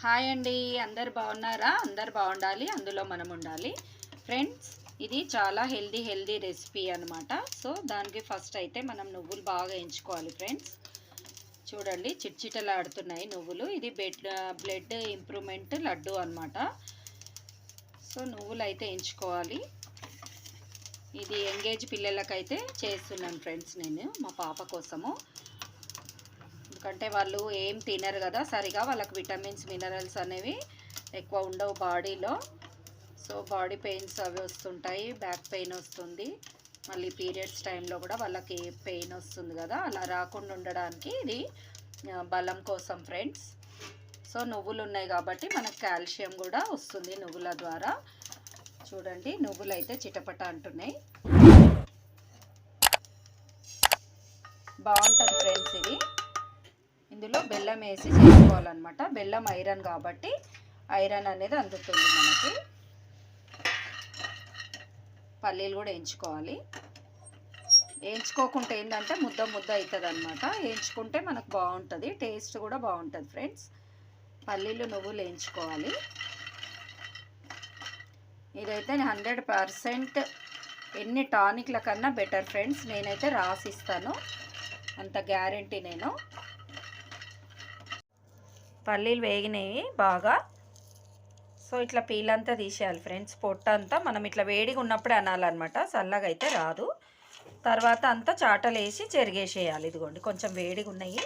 Hi అండి, అందరు బాగున్నారా? అందరు బాగుండాలి, అందులో మనం ఉండాలి. ఫ్రెండ్స్, ఇది చాలా హెల్దీ రెసిపీ అనమాట. సో దానికి ఫస్ట్ అయితే మనం నువ్వులు బాగా ఎంచుకోవాలి ఫ్రెండ్స్. చూడండి, చిట్చిటలాడుతున్నాయి నువ్వులు. ఇది బ్లడ్ ఇంప్రూవ్మెంట్ లడ్డు అనమాట. సో నువ్వులు అయితే ఎంచుకోవాలి. ఇది యంగేజ్ పిల్లలకైతే చేస్తున్నాను ఫ్రెండ్స్, నేను మా పాప కోసము. ఎందుకంటే వాళ్ళు ఏం తినరు కదా సరిగా, వాళ్ళకి విటమిన్స్ మినరల్స్ అనేవి ఎక్కువ ఉండవు బాడీలో. సో బాడీ పెయిన్స్ అవి వస్తుంటాయి, బ్యాక్ పెయిన్ వస్తుంది, మళ్ళీ పీరియడ్స్ టైంలో కూడా వాళ్ళకి పెయిన్ వస్తుంది కదా, అలా రాకుండా ఉండడానికి ఇది బలం కోసం ఫ్రెండ్స్. సో నువ్వులు ఉన్నాయి కాబట్టి మనకు కాల్షియం కూడా వస్తుంది నువ్వుల ద్వారా. చూడండి, నువ్వులు అయితే చిటపట అంటున్నాయి. బాగుంటుంది ఫ్రెండ్స్ ఇది. ఇందులో బెల్లం వేసి చేసుకోవాలన్నమాట. బెల్లం ఐరన్ కాబట్టి ఐరన్ అనేది అందుతుంది మనకి. పల్లీలు కూడా వేయించుకోవాలి. వేయించుకోకుంటే ఏంటంటే ముద్ద అవుతుంది అనమాట. వేయించుకుంటే మనకు బాగుంటుంది, టేస్ట్ కూడా బాగుంటుంది ఫ్రెండ్స్. పల్లీలు నువ్వులు వేయించుకోవాలి. ఇదైతే 100% ఎన్ని టానిక్ల కన్నా బెటర్ ఫ్రెండ్స్. నేనైతే రాసిస్తాను, అంత గ్యారంటీ. నేను పల్లీలు వేగినవి బాగా. సో ఇట్లా పీలంతా తీసేయాలి ఫ్రెండ్స్, పొట్ట అంతా. మనం ఇట్లా వేడిగా ఉన్నప్పుడే అనాలన్నమాట, చల్లగా అయితే రాదు. తర్వాత అంతా చాటలు వేసి చెరిగేసేయాలి. ఇదిగోండి, కొంచెం వేడిగా ఉన్నాయి.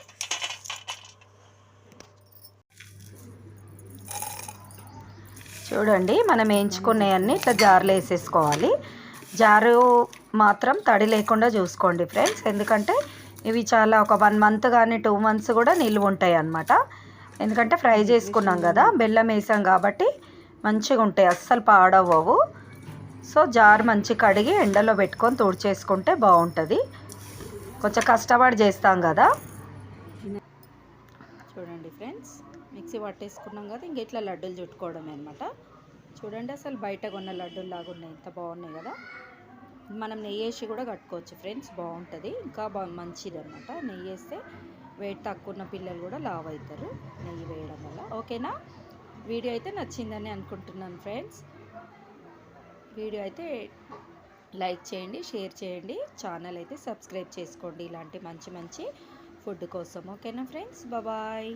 చూడండి, మనం వేయించుకునేవన్నీ ఇట్లా జారులో వేసేసుకోవాలి. జారు మాత్రం తడి లేకుండా చూసుకోండి ఫ్రెండ్స్, ఎందుకంటే ఇవి చాలా ఒక 1 మంత్ కానీ 2 మంత్స్ కూడా నిల్వ ఉంటాయి అన్నమాట. ఎందుకంటే ఫ్రై చేసుకున్నాం కదా, బెల్లం వేసాం కాబట్టి మంచిగా ఉంటాయి, అస్సలు పాడవ్వవు. సో జారు మంచి కడిగి ఎండలో పెట్టుకొని తుడిచేసుకుంటే బాగుంటుంది. కొంచెం కష్టపడి చేస్తాం కదా. చూడండి ఫ్రెండ్స్, మిక్సీ పట్టేసుకున్నాం కదా, ఇంక ఇట్లా లడ్డూలు చుట్టుకోవడమే అనమాట. చూడండి, అసలు బయట కొన్న లడ్డూలు లాగా ఉన్నాయి, ఎంత బాగున్నాయి కదా. మనం నెయ్యి వేసి కూడా కట్టుకోవచ్చు ఫ్రెండ్స్, బాగుంటుంది, ఇంకా మంచిది అనమాట. నెయ్యి వేస్తే వెయిట్ తక్కువ ఉన్న పిల్లలు కూడా లావు అవుతారు నెయ్యి వేయడం వల్ల. ఓకేనా? వీడియో అయితే నచ్చిందని అనుకుంటున్నాను ఫ్రెండ్స్. వీడియో అయితే లైక్ చేయండి, షేర్ చేయండి, ఛానల్ అయితే సబ్స్క్రైబ్ చేసుకోండి ఇలాంటి మంచి ఫుడ్ కోసం. ఓకేనా ఫ్రెండ్స్? బాయ్.